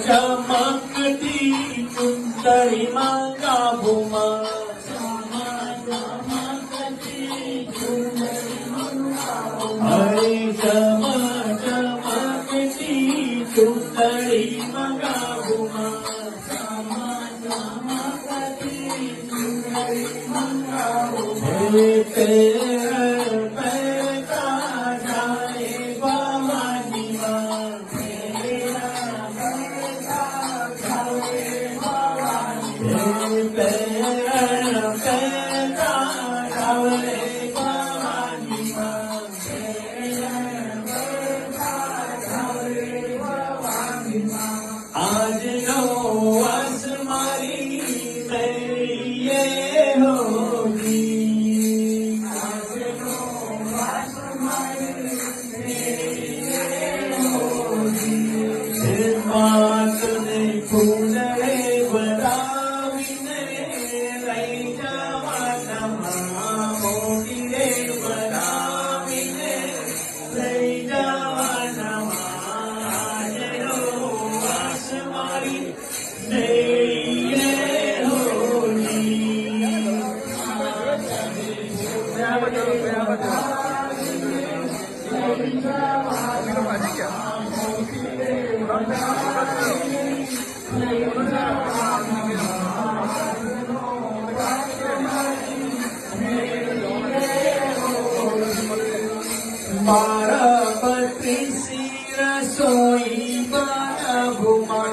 चमकती सुंदरी मांगा भूमा हरे चमकती सुंदरी मांगा भूमा हे आज नो आसमानी मेरी ये होगी आज नो आसमानी मेरी ये होगी मात ने फूले बताविने रही जवाना मोगी रे बताविने रही जवाना बारामती सी रसोई बना घुमा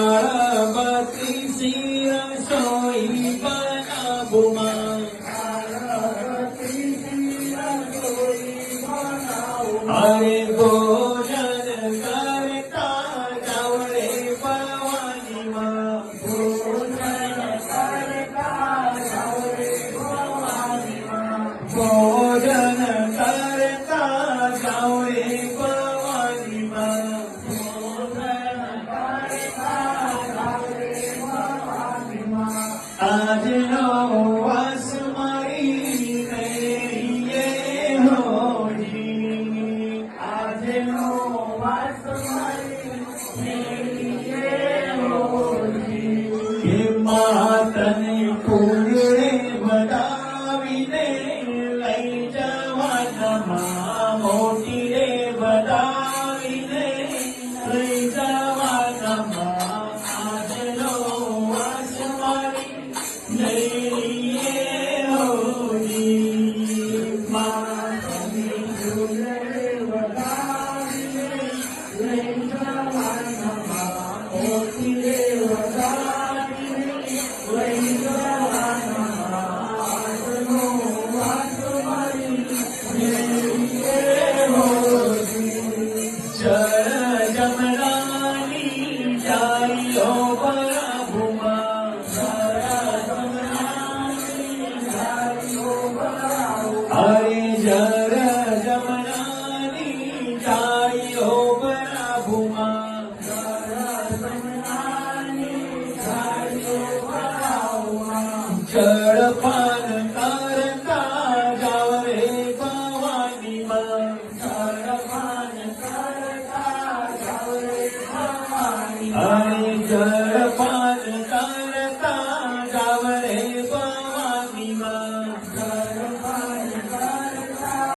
बारामती सी रसोई बना घुमा अरे भोजन करता जावळे भवानी माँ भोजन करता जावळे भवानी माँ भोजन करता जावळे भवानी माँ भोजन करता जावळे भवानी माँ आज नो आसमानी मेरी ये होगी आज नो आसमानी मेरी ये होगी हे मातने फूले बताविने लई जवाना मोती रे बताविने लई जवाना आज नो आसमानी मेरी ये होगी मातने फूले बताविने मा